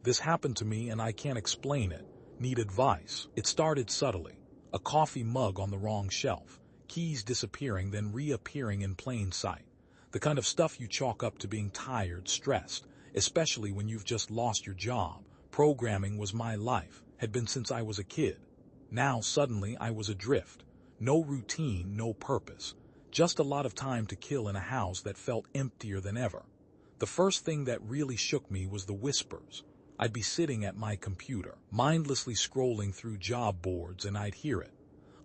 This happened to me and I can't explain it. Need advice. It started subtly. A coffee mug on the wrong shelf. Keys disappearing then reappearing in plain sight. The kind of stuff you chalk up to being tired, stressed, especially when you've just lost your job. Programming was my life, had been since I was a kid. Now suddenly I was adrift. No routine, no purpose. Just a lot of time to kill in a house that felt emptier than ever. The first thing that really shook me was the whispers. I'd be sitting at my computer, mindlessly scrolling through job boards, and I'd hear it.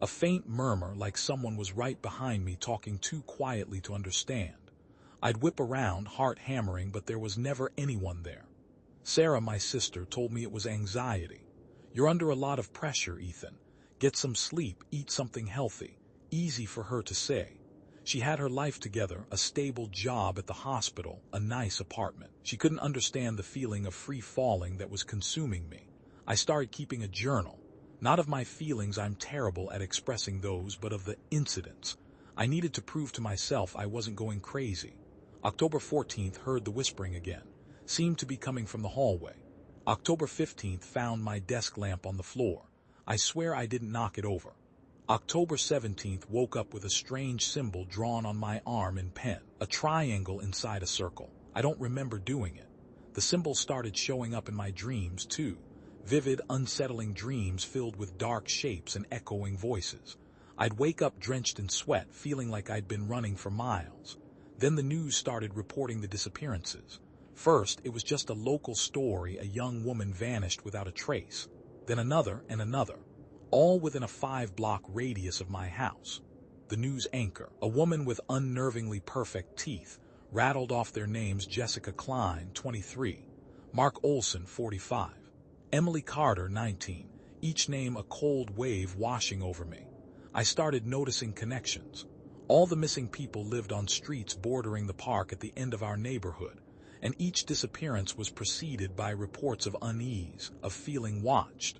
A faint murmur like someone was right behind me talking too quietly to understand. I'd whip around, heart hammering, but there was never anyone there. Sarah, my sister, told me it was anxiety. You're under a lot of pressure, Ethan. Get some sleep, eat something healthy. Easy for her to say. She had her life together, a stable job at the hospital, a nice apartment. She couldn't understand the feeling of free falling that was consuming me. I started keeping a journal. Not of my feelings, I'm terrible at expressing those, but of the incidents. I needed to prove to myself I wasn't going crazy. October 14th, heard the whispering again. Seemed to be coming from the hallway. October 15th, found my desk lamp on the floor. I swear I didn't knock it over. October 17th, woke up with a strange symbol drawn on my arm in pen. A triangle inside a circle. I don't remember doing it. The symbol started showing up in my dreams, too. Vivid, unsettling dreams filled with dark shapes and echoing voices. I'd wake up drenched in sweat, feeling like I'd been running for miles. Then the news started reporting the disappearances. First, it was just a local story, a young woman vanished without a trace. Then another and another, all within a 5-block radius of my house. The news anchor, a woman with unnervingly perfect teeth, rattled off their names: Jessica Klein, 23, Mark Olson, 45, Emily Carter, 19, each name a cold wave washing over me. I started noticing connections. All the missing people lived on streets bordering the park at the end of our neighborhood, and each disappearance was preceded by reports of unease, of feeling watched.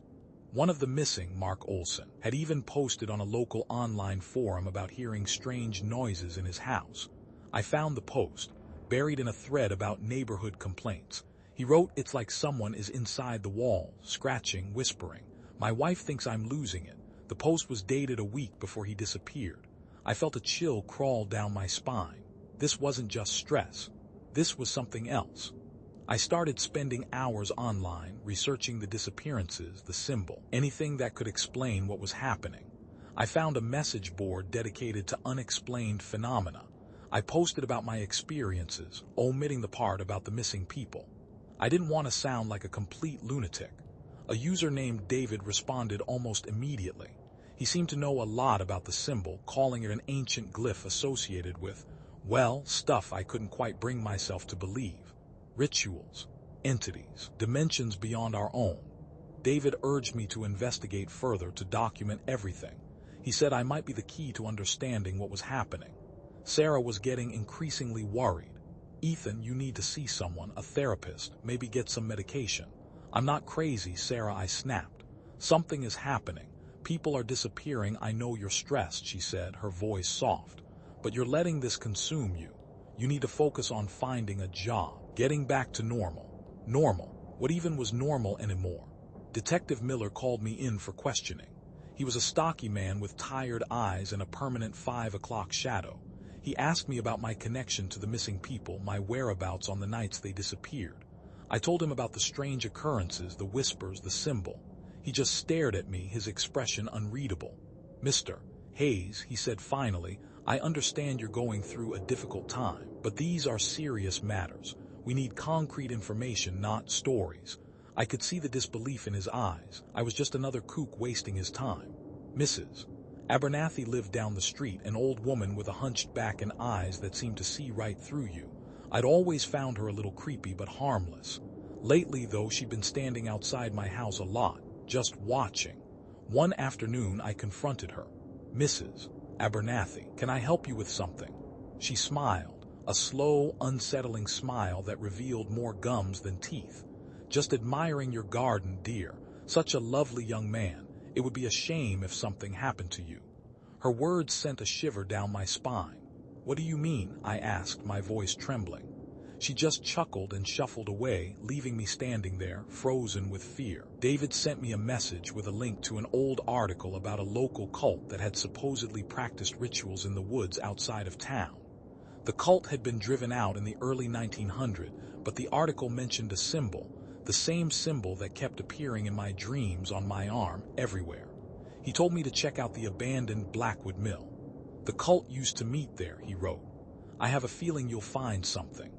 One of the missing, Mark Olson, had even posted on a local online forum about hearing strange noises in his house. I found the post, buried in a thread about neighborhood complaints. He wrote, "It's like someone is inside the wall, scratching, whispering. My wife thinks I'm losing it." The post was dated a week before he disappeared. I felt a chill crawl down my spine. This wasn't just stress. This was something else. I started spending hours online, researching the disappearances, the symbol, anything that could explain what was happening. I found a message board dedicated to unexplained phenomena. I posted about my experiences, omitting the part about the missing people. I didn't want to sound like a complete lunatic. A user named David responded almost immediately. He seemed to know a lot about the symbol, calling it an ancient glyph associated with, well, stuff I couldn't quite bring myself to believe. Rituals, entities, dimensions beyond our own. David urged me to investigate further, to document everything. He said I might be the key to understanding what was happening. Sarah was getting increasingly worried. "Ethan, you need to see someone, a therapist, maybe get some medication." "I'm not crazy, Sarah," I snapped. "Something is happening. People are disappearing. I know you're stressed," she said, her voice soft. "But you're letting this consume you. You need to focus on finding a job, getting back to normal." Normal? What even was normal anymore? Detective Miller called me in for questioning. He was a stocky man with tired eyes and a permanent 5 o'clock shadow. He asked me about my connection to the missing people, my whereabouts on the nights they disappeared. I told him about the strange occurrences, the whispers, the symbol. He just stared at me, his expression unreadable. "Mr. Hayes," he said finally, "I understand you're going through a difficult time, but these are serious matters. We need concrete information, not stories." I could see the disbelief in his eyes. I was just another kook wasting his time. "Mrs. Abernathy lived down the street, an old woman with a hunched back and eyes that seemed to see right through you. I'd always found her a little creepy but harmless. Lately, though, she'd been standing outside my house a lot, just watching. One afternoon I confronted her. 'Mrs. Abernathy, can I help you with something?' She smiled, a slow, unsettling smile that revealed more gums than teeth. 'Just admiring your garden, dear. Such a lovely young man. It would be a shame if something happened to you.' Her words sent a shiver down my spine. 'What do you mean?' I asked, my voice trembling. She just chuckled and shuffled away, leaving me standing there, frozen with fear. David sent me a message with a link to an old article about a local cult that had supposedly practiced rituals in the woods outside of town. The cult had been driven out in the early 1900s, but the article mentioned a symbol, the same symbol that kept appearing in my dreams, on my arm, everywhere. He told me to check out the abandoned Blackwood Mill. The cult used to meet there, he wrote. I have a feeling you'll find something.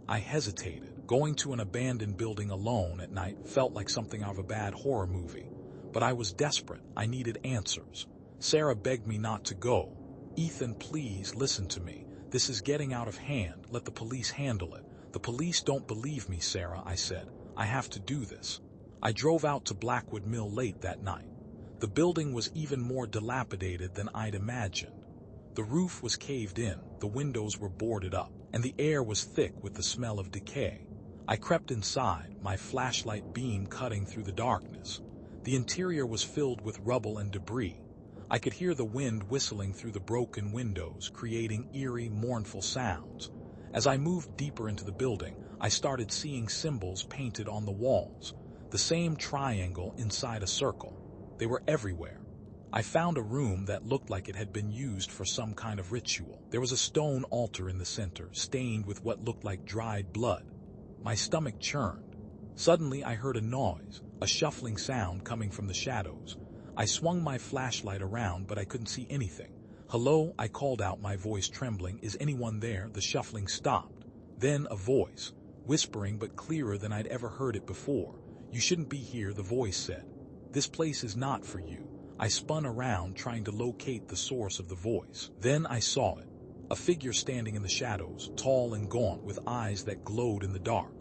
I hesitated. Going to an abandoned building alone at night felt like something out of a bad horror movie. But I was desperate. I needed answers. Sarah begged me not to go. Ethan, please listen to me. This is getting out of hand. Let the police handle it. The police don't believe me, Sarah, I said. I have to do this. I drove out to Blackwood Mill late that night. The building was even more dilapidated than I'd imagined. The roof was caved in, the windows were boarded up, and the air was thick with the smell of decay. I crept inside, my flashlight beam cutting through the darkness. The interior was filled with rubble and debris. I could hear the wind whistling through the broken windows, creating eerie, mournful sounds. As I moved deeper into the building, I started seeing symbols painted on the walls, the same triangle inside a circle. They were everywhere. I found a room that looked like it had been used for some kind of ritual. There was a stone altar in the center, stained with what looked like dried blood. My stomach churned. Suddenly I heard a noise, a shuffling sound coming from the shadows. I swung my flashlight around, but I couldn't see anything. Hello, I called out, my voice trembling. Is anyone there? The shuffling stopped. Then a voice, whispering but clearer than I'd ever heard it before. You shouldn't be here, the voice said. This place is not for you. I spun around, trying to locate the source of the voice. Then I saw it. A figure standing in the shadows, tall and gaunt, with eyes that glowed in the dark.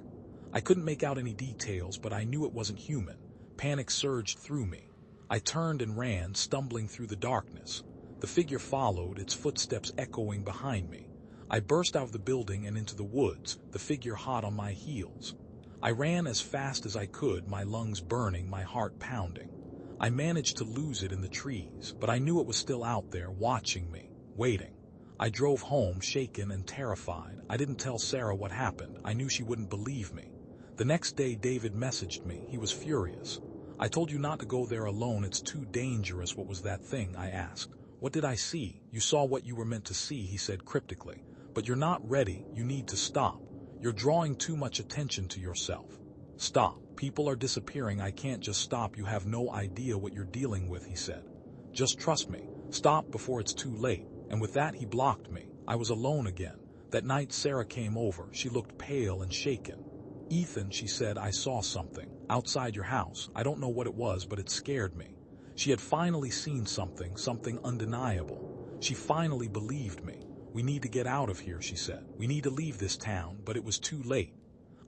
I couldn't make out any details, but I knew it wasn't human. Panic surged through me. I turned and ran, stumbling through the darkness. The figure followed, its footsteps echoing behind me. I burst out of the building and into the woods, the figure hot on my heels. I ran as fast as I could, my lungs burning, my heart pounding. I managed to lose it in the trees, but I knew it was still out there, watching me, waiting. I drove home, shaken and terrified. I didn't tell Sarah what happened. I knew she wouldn't believe me. The next day, David messaged me. He was furious. I told you not to go there alone. It's too dangerous. What was that thing? I asked. What did I see? You saw what you were meant to see, he said cryptically. But you're not ready. You need to stop. You're drawing too much attention to yourself. Stop. People are disappearing. I can't just stop. You have no idea what you're dealing with, he said. Just trust me. Stop before it's too late. And with that, he blocked me. I was alone again. That night, Sarah came over. She looked pale and shaken. Ethan, she said, I saw something outside your house. I don't know what it was, but it scared me. She had finally seen something undeniable. She finally believed me. We need to get out of here, she said. We need to leave this town, but it was too late.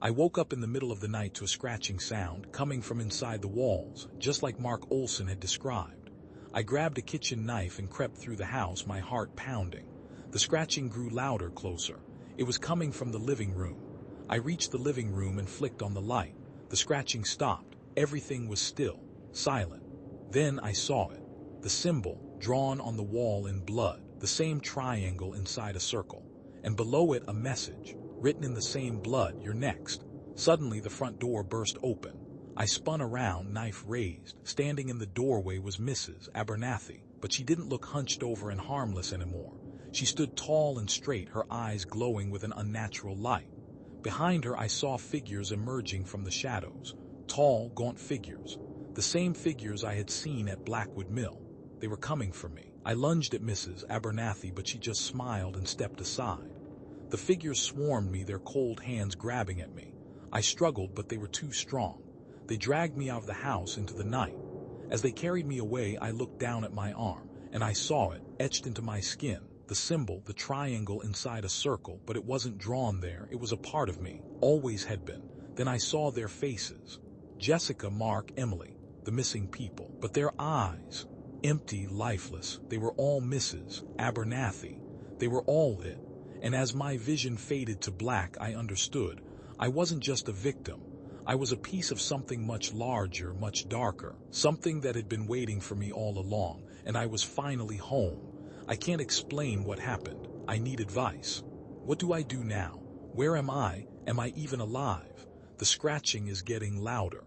I woke up in the middle of the night to a scratching sound coming from inside the walls, just like Mark Olson had described. I grabbed a kitchen knife and crept through the house, my heart pounding. The scratching grew louder, closer. It was coming from the living room. I reached the living room and flicked on the light. The scratching stopped. Everything was still, silent. Then I saw it. The symbol, drawn on the wall in blood, the same triangle inside a circle. And below it a message, written in the same blood, you're next. Suddenly the front door burst open. I spun around, knife raised. Standing in the doorway was Mrs. Abernathy, but she didn't look hunched over and harmless anymore. She stood tall and straight, her eyes glowing with an unnatural light. Behind her I saw figures emerging from the shadows, tall, gaunt figures, the same figures I had seen at Blackwood Mill. They were coming for me. I lunged at Mrs. Abernathy, but she just smiled and stepped aside. The figures swarmed me, their cold hands grabbing at me. I struggled, but they were too strong. They dragged me out of the house into the night. As they carried me away, I looked down at my arm, and I saw it, etched into my skin. The symbol, the triangle inside a circle, but it wasn't drawn there. It was a part of me, always had been. Then I saw their faces. Jessica, Mark, Emily, the missing people. But their eyes, empty, lifeless. They were all Mrs. Abernathy. They were all it. And as my vision faded to black, I understood. I wasn't just a victim. I was a piece of something much larger, much darker. Something that had been waiting for me all along, and I was finally home. I can't explain what happened. I need advice. What do I do now? Where am I? Am I even alive? The scratching is getting louder.